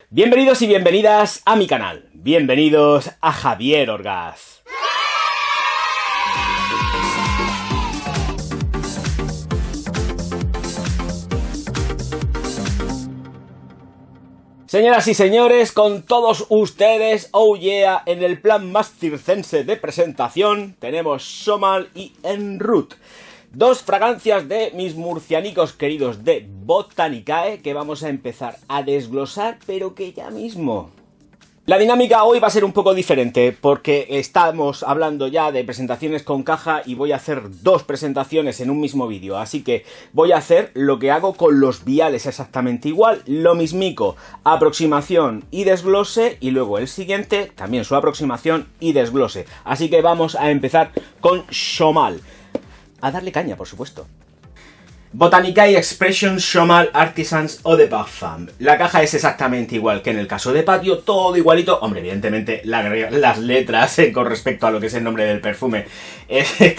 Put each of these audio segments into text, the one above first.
Bienvenidos y bienvenidas a mi canal. Bienvenidos a Javier Orgaz. Señoras y señores, con todos ustedes, oh yeah, en el plan más circense de presentación tenemos Schomal y En Route. Dos fragancias de mis murcianicos queridos de Botanicae que vamos a empezar a desglosar, pero que ya mismo. La dinámica hoy va a ser un poco diferente porque estamos hablando ya de presentaciones con caja y voy a hacer dos presentaciones en un mismo vídeo, así que voy a hacer lo que hago con los viales exactamente igual, lo mismico, aproximación y desglose, y luego el siguiente también su aproximación y desglose. Así que vamos a empezar con Schomal. A darle caña, por supuesto. Botanicae Expression Schomal Artisans Eau de Parfum. La caja es exactamente igual que en el caso de Patio, todo igualito. Hombre, evidentemente las letras con respecto a lo que es el nombre del perfume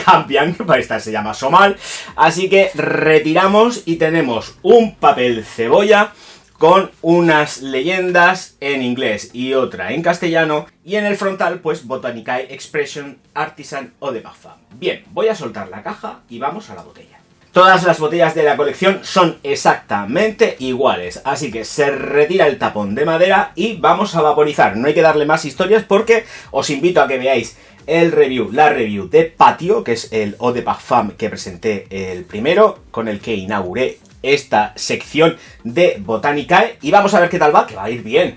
cambian. Esta se llama Schomal. Así que retiramos y tenemos un papel cebolla con unas leyendas en inglés y otra en castellano, y en el frontal pues Botanicae Expression Artisan Eau de Parfum. Bien, voy a soltar la caja y vamos a la botella. Todas las botellas de la colección son exactamente iguales, así que se retira el tapón de madera y vamos a vaporizar. No hay que darle más historias porque os invito a que veáis la review de Patio, que es el Eau de Parfum que presenté el primero, con el que inauguré esta sección de Botanicae, y vamos a ver qué tal va, que va a ir bien.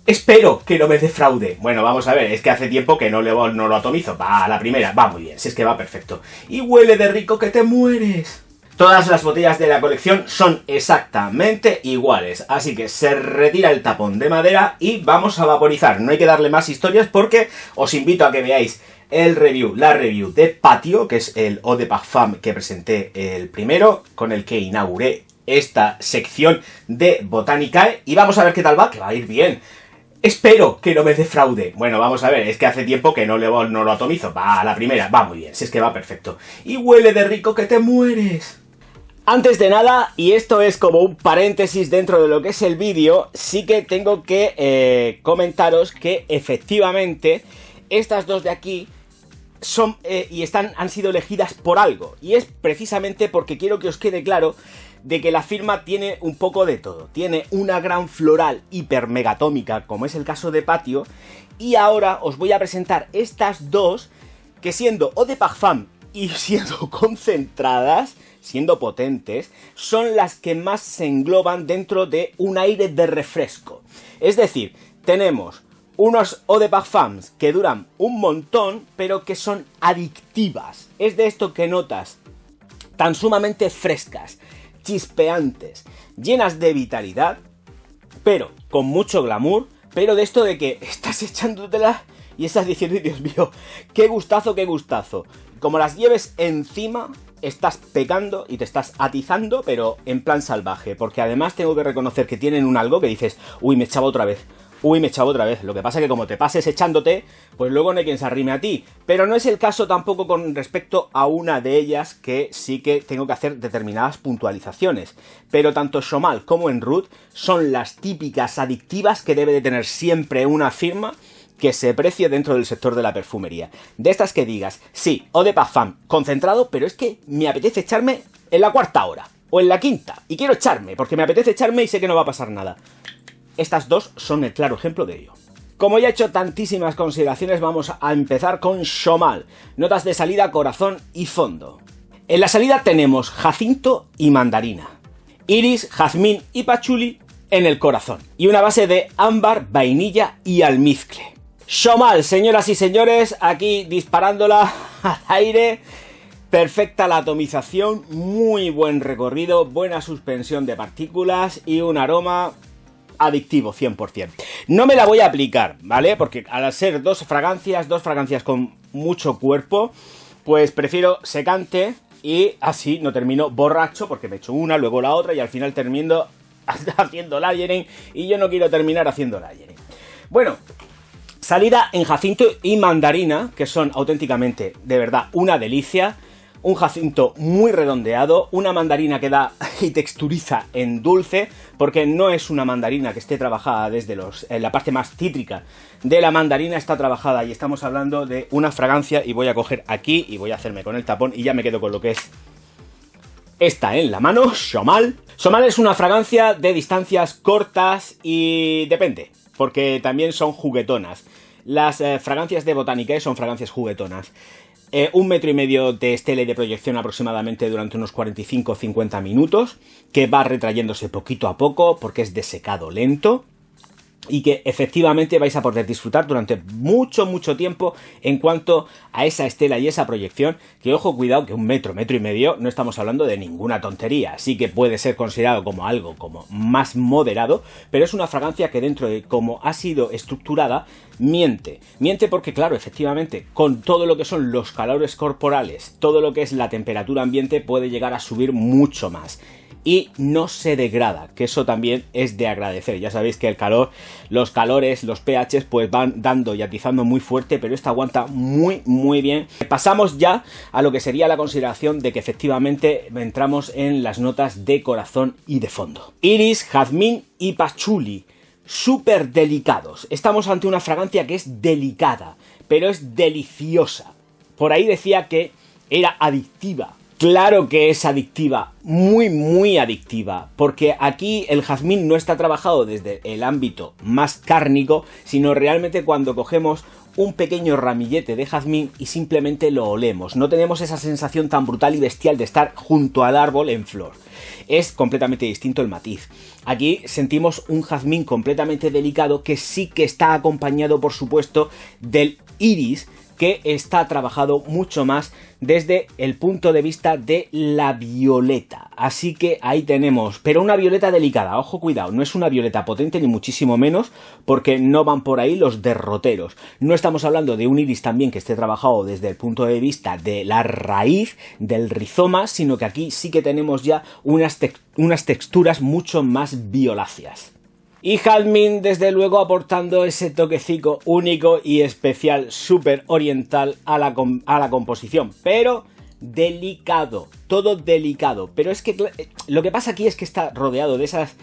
Espero que no me defraude. Bueno, vamos a ver, es que hace tiempo que no lo atomizo. Va a la primera, va muy bien, si es que va perfecto. Y huele de rico que te mueres. Todas las botellas de la colección son exactamente iguales, así que se retira el tapón de madera y vamos a vaporizar. No hay que darle más historias porque os invito a que veáis la review de Patio, que es el Eau de Parfum que presenté el primero, con el que inauguré esta sección de Botanicae, y vamos a ver qué tal va, que va a ir bien. Espero que no me defraude. Bueno, vamos a ver, es que hace tiempo que no lo atomizo. Va a la primera, va muy bien, si es que va perfecto. Y huele de rico que te mueres. Antes de nada, y esto es como un paréntesis dentro de lo que es el vídeo, sí que tengo que comentaros que efectivamente estas dos de aquí son han sido elegidas por algo, y es precisamente porque quiero que os quede claro de que la firma tiene un poco de todo. Tiene una gran floral hiper megatómica, como es el caso de Patio, y ahora os voy a presentar estas dos que, siendo Eau de Parfum y siendo concentradas, siendo potentes, son las que más se engloban dentro de un aire de refresco. Es decir, tenemos unos Eau de Parfums que duran un montón, pero que son adictivas. Es de esto que notas tan sumamente frescas, chispeantes, llenas de vitalidad, pero con mucho glamour, pero de esto de que estás echándotela y estás diciendo, Dios mío, qué gustazo, qué gustazo. Como las lleves encima, estás pecando y te estás atizando, pero en plan salvaje, porque además tengo que reconocer que tienen un algo que dices, uy, me echaba otra vez. Uy, me echaba otra vez. Lo que pasa es que como te pases echándote, pues luego no hay quien se arrime a ti. Pero no es el caso tampoco con respecto a una de ellas, que sí que tengo que hacer determinadas puntualizaciones. Pero tanto Schomal como En Route son las típicas adictivas que debe de tener siempre una firma que se precie dentro del sector de la perfumería. De estas que digas, sí, Eau de Parfum concentrado, pero es que me apetece echarme en la cuarta hora o en la quinta, y quiero echarme porque me apetece echarme y sé que no va a pasar nada. Estas dos son el claro ejemplo de ello. Como ya he hecho tantísimas consideraciones, vamos a empezar con Schomal. Notas de salida, corazón y fondo. En la salida tenemos jacinto y mandarina, iris, jazmín y pachuli en el corazón, y una base de ámbar, vainilla y almizcle. Schomal, señoras y señores, aquí disparándola al aire. Perfecta la atomización, muy buen recorrido, buena suspensión de partículas y un aroma adictivo 100%. No me la voy a aplicar, ¿vale? Porque al ser dos fragancias con mucho cuerpo, pues prefiero secante y así no termino borracho, porque me echo una, luego la otra y al final termino haciendo layering, y yo no quiero terminar haciendo layering. Bueno, salida en jacinto y mandarina, que son auténticamente, de verdad, una delicia. un jacinto muy redondeado, una mandarina que da y texturiza en dulce, porque no es una mandarina que esté trabajada desde la parte más cítrica de la mandarina, está trabajada y estamos hablando de una fragancia, y voy a coger aquí y voy a hacerme con el tapón y ya me quedo con lo que es esta en la mano, Chomal. Chomal es una fragancia de distancias cortas y depende, porque también son juguetonas. Las fragancias de Botanicae son fragancias juguetonas. 1,5 metros de estela y de proyección aproximadamente durante unos 45-50 minutos, que va retrayéndose poquito a poco porque es de secado lento, y que efectivamente vais a poder disfrutar durante mucho tiempo en cuanto a esa estela y esa proyección, que ojo, cuidado, que 1 metro, 1,5 metros, no estamos hablando de ninguna tontería, así que puede ser considerado como algo como más moderado, pero es una fragancia que dentro de cómo ha sido estructurada, miente porque claro, efectivamente, con todo lo que son los calores corporales, todo lo que es la temperatura ambiente puede llegar a subir mucho más. Y no se degrada, que eso también es de agradecer. Ya sabéis que el calor, los calores, los pHs pues van dando y atizando muy fuerte, pero esta aguanta muy bien. Pasamos ya a lo que sería la consideración de que efectivamente entramos en las notas de corazón y de fondo. Iris, jazmín y pachuli, súper delicados. Estamos ante una fragancia que es delicada, pero es deliciosa. Por ahí decía que era adictiva. Claro que es adictiva, muy adictiva, porque aquí el jazmín no está trabajado desde el ámbito más cárnico, sino realmente cuando cogemos un pequeño ramillete de jazmín y simplemente lo olemos. No tenemos esa sensación tan brutal y bestial de estar junto al árbol en flor. Es completamente distinto el matiz. Aquí sentimos un jazmín completamente delicado que sí que está acompañado, por supuesto, del iris, que está trabajado mucho más desde el punto de vista de la violeta. Así que ahí tenemos, pero una violeta delicada, ojo, cuidado, no es una violeta potente ni muchísimo menos, porque no van por ahí los derroteros. No estamos hablando de un iris también que esté trabajado desde el punto de vista de la raíz, del rizoma, sino que aquí sí que tenemos ya unas texturas mucho más violáceas. Y jazmín, desde luego, aportando ese toquecito único y especial, súper oriental a la composición. Pero delicado, todo delicado. Pero es que lo que pasa aquí es que está rodeado de esas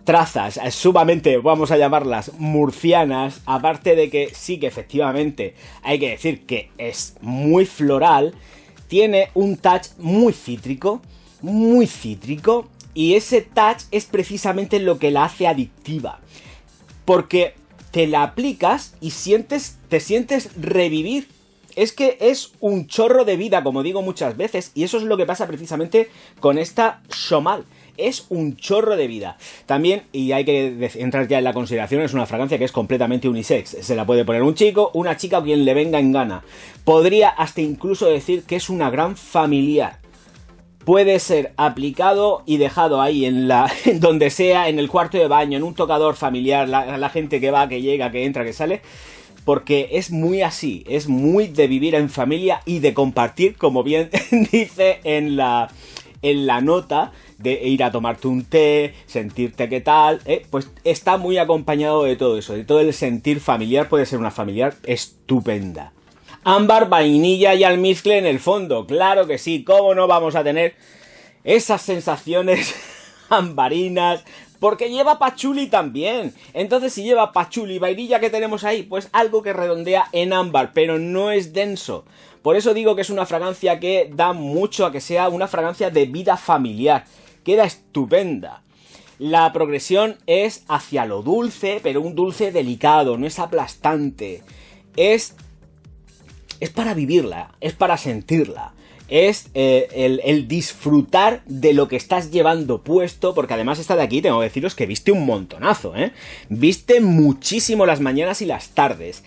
trazas sumamente, vamos a llamarlas, murcianas. Aparte de que sí que efectivamente hay que decir que es muy floral. Tiene un touch muy cítrico. Y ese touch es precisamente lo que la hace adictiva. Porque te la aplicas y te sientes revivir. Es que es un chorro de vida, como digo muchas veces. Y eso es lo que pasa precisamente con esta Chomal. Es un chorro de vida. También, y hay que entrar ya en la consideración, es una fragancia que es completamente unisex. Se la puede poner un chico, una chica o quien le venga en gana. Podría hasta incluso decir que es una gran familiar. Puede ser aplicado y dejado ahí en donde sea, en el cuarto de baño, en un tocador familiar, la gente que va, que llega, que entra, que sale, porque es muy así, es muy de vivir en familia y de compartir, como bien dice en la nota, de ir a tomarte un té, sentirte qué tal, pues está muy acompañado de todo eso, de todo el sentir familiar. Puede ser una familiar estupenda. Ámbar, vainilla y almizcle en el fondo, claro que sí, ¿cómo no vamos a tener esas sensaciones ambarinas? Porque lleva pachuli también. Entonces, si lleva pachuli y vainilla, ¿qué tenemos ahí? Pues algo que redondea en ámbar, pero no es denso. Por eso digo que es una fragancia que da mucho a que sea una fragancia de vida familiar. Queda estupenda. La progresión es hacia lo dulce, pero un dulce delicado, no es aplastante. Es para vivirla, es para sentirla, es el disfrutar de lo que estás llevando puesto, porque además esta de aquí, tengo que deciros que viste un montonazo, viste muchísimo las mañanas y las tardes.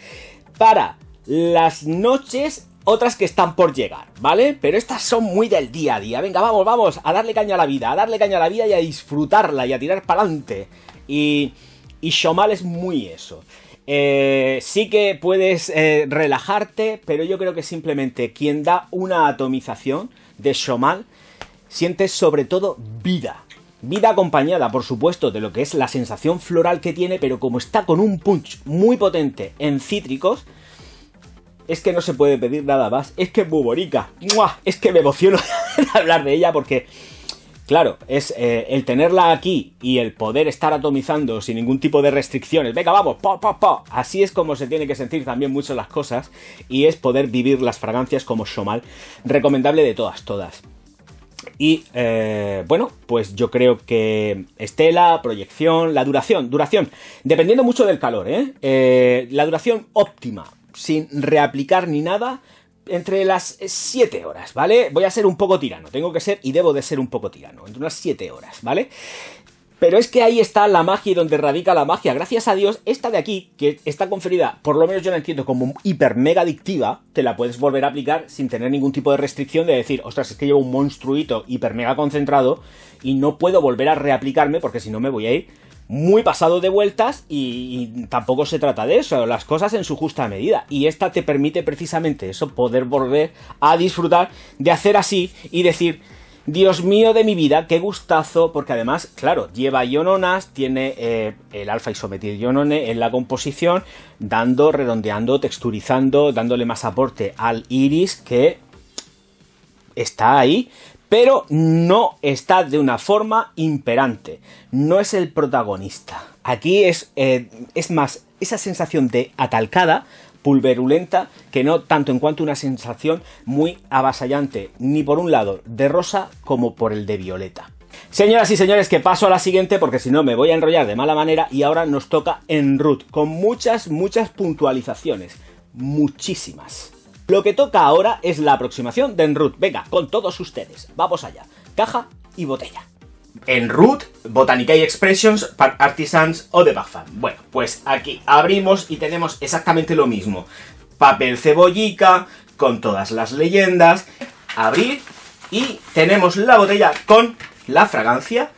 Para las noches, otras que están por llegar, ¿vale? Pero estas son muy del día a día. Venga, vamos, a darle caña a la vida, y a disfrutarla y a tirar para adelante. Y Chomal es muy eso. Sí que puedes relajarte, pero yo creo que simplemente quien da una atomización de Chomal siente sobre todo vida. Vida acompañada, por supuesto, de lo que es la sensación floral que tiene, pero como está con un punch muy potente en cítricos, es que no se puede pedir nada más. Es que es muy bonita. ¡Mua! Es que me emociono de hablar de ella porque, claro, es el tenerla aquí y el poder estar atomizando sin ningún tipo de restricciones. Venga, vamos, pa, pa, pa. Así es como se tiene que sentir también mucho las cosas, y es poder vivir las fragancias como Somal. Recomendable de todas, todas. Y bueno, pues yo creo que estela, proyección, la duración, dependiendo mucho del calor, la duración óptima, sin reaplicar ni nada, entre las 7 horas, ¿vale? Voy a ser un poco tirano, tengo que ser y debo de ser un poco tirano, entre unas 7 horas, ¿vale? Pero es que ahí está la magia y donde radica la magia. Gracias a Dios, esta de aquí, que está conferida, por lo menos yo la entiendo como hiper mega adictiva, te la puedes volver a aplicar sin tener ningún tipo de restricción de decir, ostras, es que llevo un monstruito hiper mega concentrado y no puedo volver a reaplicarme porque si no me voy a ir muy pasado de vueltas y tampoco se trata de eso, las cosas en su justa medida. Y esta te permite precisamente eso, poder volver a disfrutar de hacer así y decir, Dios mío de mi vida, qué gustazo, porque además, claro, lleva iononas, tiene el alfa isometilionone en la composición, redondeando, texturizando, dándole más aporte al iris, que está ahí, pero no está de una forma imperante, no es el protagonista. Aquí es más esa sensación de atalcada, pulverulenta, que no tanto en cuanto una sensación muy avasallante, ni por un lado de rosa como por el de violeta. Señoras y señores, que paso a la siguiente porque si no me voy a enrollar de mala manera, y ahora nos toca Enroute, con muchas puntualizaciones, muchísimas. Lo que toca ahora es la aproximación de Enroute. Venga, con todos ustedes, vamos allá, caja y botella. Enroute, Botanicae Expressions, Park Artisans o de Parfum. Bueno, pues aquí abrimos y tenemos exactamente lo mismo. Papel cebollica, con todas las leyendas. Abrir y tenemos la botella con la fragancia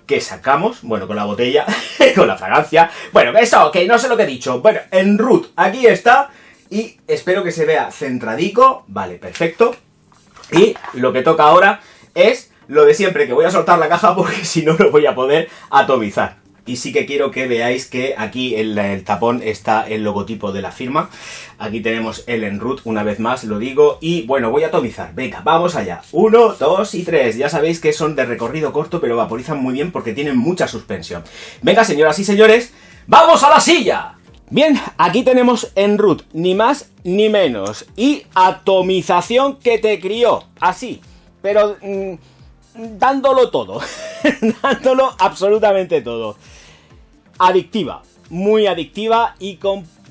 que sacamos. Bueno, con la botella, con la fragancia. Bueno, eso, que no sé lo que he dicho. Bueno, Enroute, aquí está. Y espero que se vea centradico. Vale, perfecto. Y lo que toca ahora es lo de siempre, que voy a soltar la caja porque si no, no voy a poder atomizar. Y sí que quiero que veáis que aquí en el tapón está el logotipo de la firma. Aquí tenemos el Enroute, una vez más lo digo. Y bueno, voy a atomizar. Venga, vamos allá. 1, 2 y 3. Ya sabéis que son de recorrido corto, pero vaporizan muy bien porque tienen mucha suspensión. Venga, señoras y señores, ¡vamos a la silla! Bien, aquí tenemos Enroute, ni más ni menos. Y atomización que te crió. Así, pero dándolo todo. Dándolo absolutamente todo. Adictiva, muy adictiva y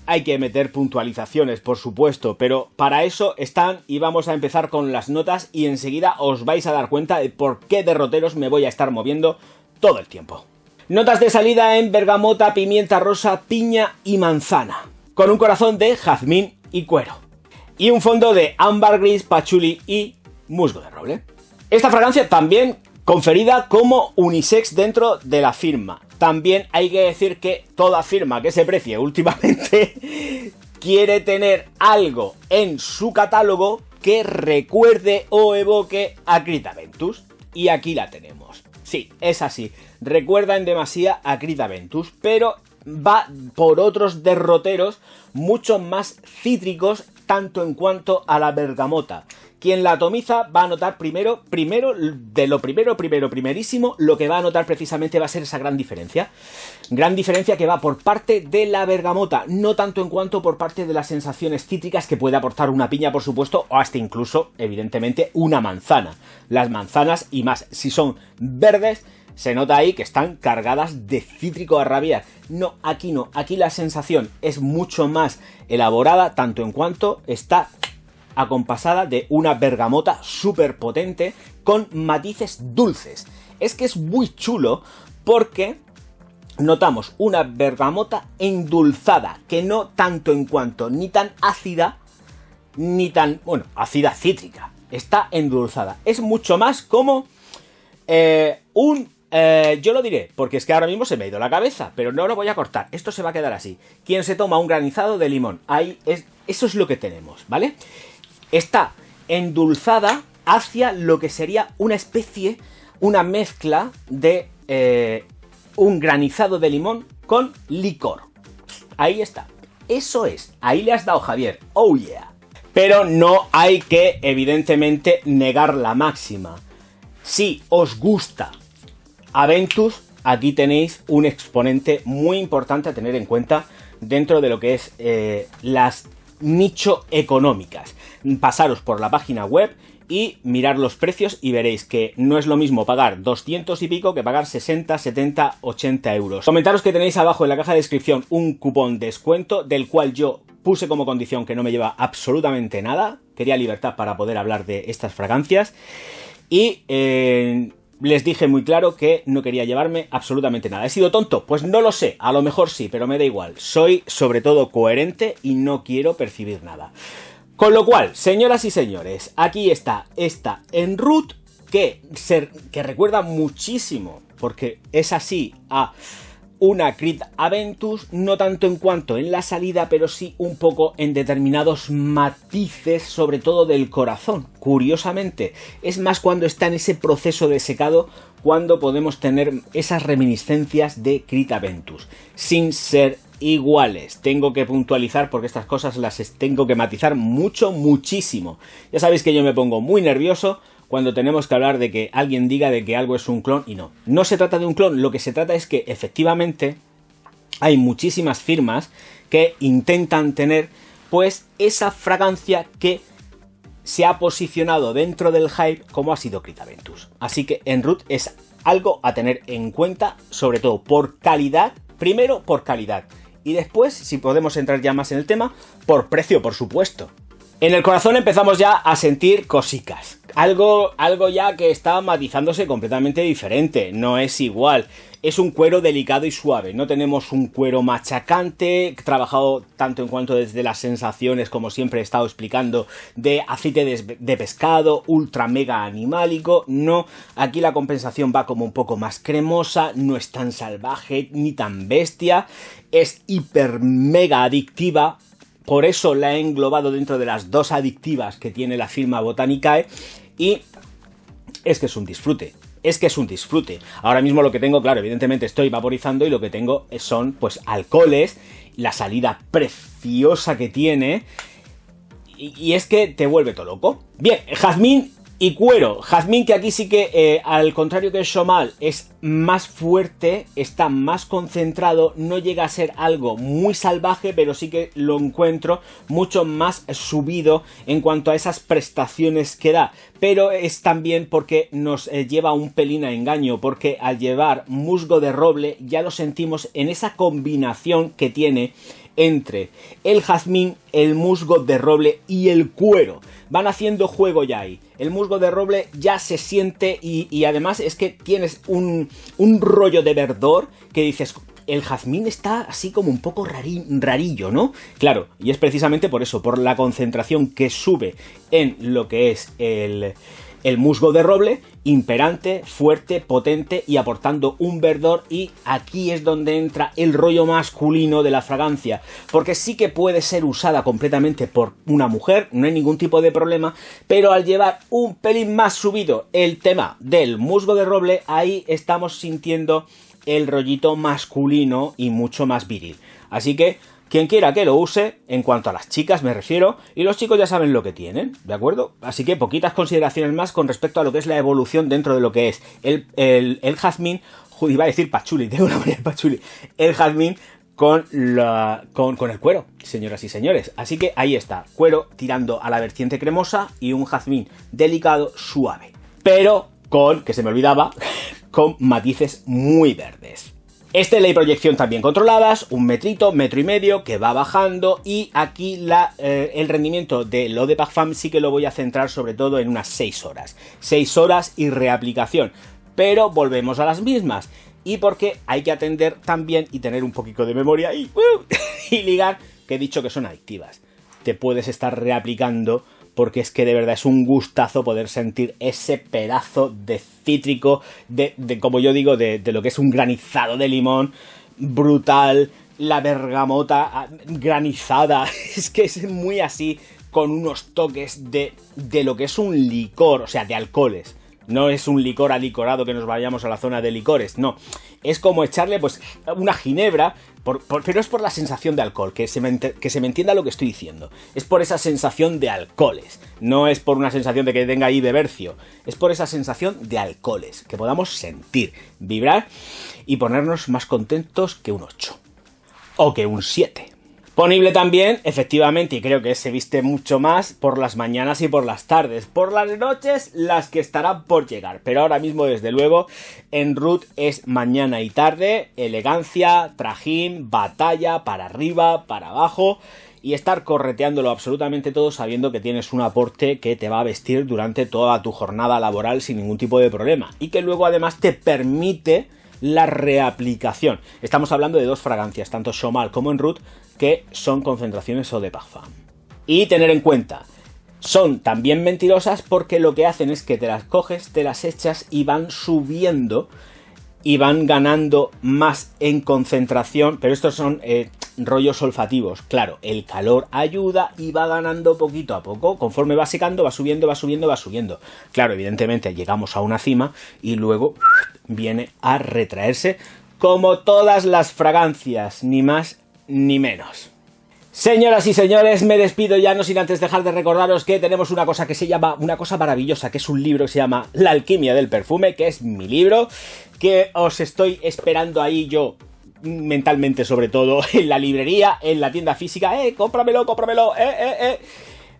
hay que meter puntualizaciones, por supuesto, pero para eso están y vamos a empezar con las notas y enseguida os vais a dar cuenta de por qué derroteros me voy a estar moviendo todo el tiempo. Notas de salida en bergamota, pimienta rosa, piña y manzana, con un corazón de jazmín y cuero, y un fondo de ámbar gris, pachuli y musgo de roble. Esta fragancia también conferida como unisex dentro de la firma. También hay que decir que toda firma que se precie últimamente quiere tener algo en su catálogo que recuerde o evoque a Krita Ventus. Y aquí la tenemos. Sí, es así. Recuerda en demasía a Krita Ventus, pero va por otros derroteros mucho más cítricos, tanto en cuanto a la bergamota. Quien la atomiza va a notar primerísimo, lo que va a notar precisamente va a ser esa gran diferencia. Gran diferencia que va por parte de la bergamota, no tanto en cuanto por parte de las sensaciones cítricas que puede aportar una piña, por supuesto, o hasta incluso, evidentemente, una manzana. Las manzanas, y más si son verdes, se nota ahí que están cargadas de cítrico a rabiar. No, aquí la sensación es mucho más elaborada, tanto en cuanto está acompasada de una bergamota súper potente con matices dulces. Es que es muy chulo porque notamos una bergamota endulzada, que no tanto en cuanto ni tan ácida, ni tan, bueno, ácida cítrica. Está endulzada. Es mucho más como yo lo diré, porque es que ahora mismo se me ha ido la cabeza, pero no lo voy a cortar. Esto se va a quedar así. Quien se toma un granizado de limón, eso es lo que tenemos, ¿vale? Está endulzada hacia lo que sería una mezcla de un granizado de limón con licor. Ahí está. Eso es, ahí le has dado, Javier, oh yeah. Pero no hay que, evidentemente, negar la máxima. Si os gusta Aventus, aquí tenéis un exponente muy importante a tener en cuenta dentro de lo que es las nicho económicas. Pasaros por la página web y mirar los precios y veréis que no es lo mismo pagar 200 y pico que pagar 60, 70, 80 euros. Comentaros que tenéis abajo en la caja de descripción un cupón descuento del cual yo puse como condición que no me lleva absolutamente nada. Quería libertad para poder hablar de estas fragancias y les dije muy claro que no quería llevarme absolutamente nada. ¿He sido tonto? Pues no lo sé, a lo mejor sí, pero me da igual. Soy sobre todo coherente y no quiero percibir nada. Con lo cual, señoras y señores, aquí está esta Enroute que recuerda muchísimo, porque es así, a una Creed Aventus, no tanto en cuanto en la salida, pero sí un poco en determinados matices, sobre todo del corazón. Curiosamente, es más cuando está en ese proceso de secado, cuando podemos tener esas reminiscencias de Creed Aventus, sin ser iguales. Tengo que puntualizar porque estas cosas las tengo que matizar muchísimo. Ya sabéis que yo me pongo muy nervioso cuando tenemos que hablar de que alguien diga de que algo es un clon y no. No se trata de un clon, lo que se trata es que efectivamente hay muchísimas firmas que intentan tener pues esa fragancia que se ha posicionado dentro del hype como ha sido Creed Aventus. Así que Enroute es algo a tener en cuenta, sobre todo por calidad, primero por calidad y después, si podemos entrar ya más en el tema, por precio, por supuesto. En el corazón empezamos ya a sentir cosicas. Algo ya que está matizándose completamente diferente. No es igual. Es un cuero delicado y suave. No tenemos un cuero machacante, trabajado tanto en cuanto desde las sensaciones, como siempre he estado explicando, de aceite de pescado, ultra mega animálico. No, aquí la compensación va como un poco más cremosa, no es tan salvaje ni tan bestia. Es hiper mega adictiva. Por eso la he englobado dentro de las dos adictivas que tiene la firma Botanicae. Y es que es un disfrute. Es que es un disfrute. Ahora mismo lo que tengo, claro, evidentemente estoy vaporizando y lo que tengo son, pues, alcoholes, la salida preciosa que tiene. Y es que te vuelve todo loco. Bien, jazmín y cuero. Jazmín, que aquí sí que, al contrario que el Somal, es más fuerte, está más concentrado, no llega a ser algo muy salvaje, pero sí que lo encuentro mucho más subido en cuanto a esas prestaciones que da. Pero es también porque nos lleva un pelín a engaño, porque al llevar musgo de roble ya lo sentimos en esa combinación que tiene entre el jazmín, el musgo de roble y el cuero. Van haciendo juego ya ahí. El musgo de roble ya se siente y además es que tienes un rollo de verdor que dices, el jazmín está así como un poco rarillo, ¿no? Claro, y es precisamente por eso, por la concentración que sube en lo que es el musgo de roble, imperante, fuerte, potente y aportando un verdor, y aquí es donde entra el rollo masculino de la fragancia, porque sí que puede ser usada completamente por una mujer, no hay ningún tipo de problema, pero al llevar un pelín más subido el tema del musgo de roble, ahí estamos sintiendo el rollito masculino y mucho más viril. Así que quien quiera que lo use, en cuanto a las chicas me refiero, y los chicos ya saben lo que tienen, ¿de acuerdo? Así que poquitas consideraciones más con respecto a lo que es la evolución dentro de lo que es el jazmín, iba a decir pachuli, tengo una manera de pachuli, el jazmín con el cuero, señoras y señores. Así que ahí está, cuero tirando a la vertiente cremosa y un jazmín delicado, suave, pero con, que se me olvidaba, con matices muy verdes. Ley y proyección también controladas, un metrito, metro y medio, que va bajando, y aquí el rendimiento de l'Eau de Parfum sí que lo voy a centrar sobre todo en unas 6 horas. 6 horas y reaplicación, pero volvemos a las mismas. Y porque hay que atender también y tener un poquito de memoria y ligar, que he dicho que son adictivas. Te puedes estar reaplicando porque es que de verdad es un gustazo poder sentir ese pedazo de cítrico, de como yo digo, de lo que es un granizado de limón brutal, la bergamota granizada, es que es muy así, con unos toques de lo que es un licor, o sea, de alcoholes. No es un licor alicorado que nos vayamos a la zona de licores, no. Es como echarle pues una ginebra, pero es por la sensación de alcohol, que se me entienda lo que estoy diciendo. Es por esa sensación de alcoholes, no es por una sensación de que tenga ahí de bercio, es por esa sensación de alcoholes, que podamos sentir, vibrar y ponernos más contentos que un 8 o que un 7. Disponible también, efectivamente, y creo que se viste mucho más por las mañanas y por las tardes. Por las noches, las que estarán por llegar. Pero ahora mismo, desde luego, en Root es mañana y tarde, elegancia, trajín, batalla, para arriba, para abajo, y estar correteándolo absolutamente todo sabiendo que tienes un aporte que te va a vestir durante toda tu jornada laboral sin ningún tipo de problema. Y que luego además te permite la reaplicación. Estamos hablando de 2 fragancias, tanto Chomal como en Root, que son concentraciones Eau de Parfum. Y tener en cuenta, son también mentirosas porque lo que hacen es que te las coges, te las echas y van subiendo y van ganando más en concentración, pero estos son rollos olfativos. Claro, el calor ayuda y va ganando poquito a poco, conforme va secando, va subiendo, va subiendo, va subiendo. Claro, evidentemente llegamos a una cima y luego viene a retraerse, como todas las fragancias, ni más ni menos. Señoras y señores, me despido ya, no sin antes dejar de recordaros que tenemos una cosa que se llama, una cosa maravillosa, que es un libro que se llama La alquimia del perfume, que es mi libro, que os estoy esperando ahí yo, mentalmente sobre todo, en la librería, en la tienda física. Cómpramelo, cómpramelo,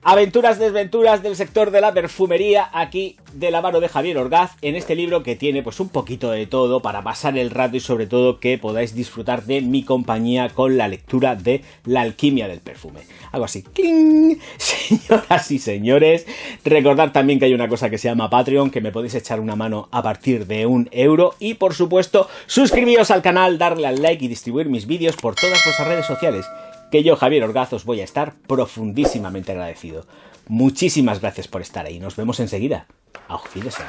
Aventuras, desventuras del sector de la perfumería, aquí de la mano de Javier Orgaz, en este libro que tiene pues un poquito de todo para pasar el rato y sobre todo que podáis disfrutar de mi compañía con la lectura de La alquimia del perfume. Algo así. ¡Cling! Señoras y señores, recordad también que hay una cosa que se llama Patreon, que me podéis echar una mano a partir de €1 y por supuesto suscribiros al canal, darle al like y distribuir mis vídeos por todas vuestras redes sociales, que yo, Javier Orgaz, os voy a estar profundísimamente agradecido. Muchísimas gracias por estar ahí. Nos vemos enseguida. Auf Wiedersehen.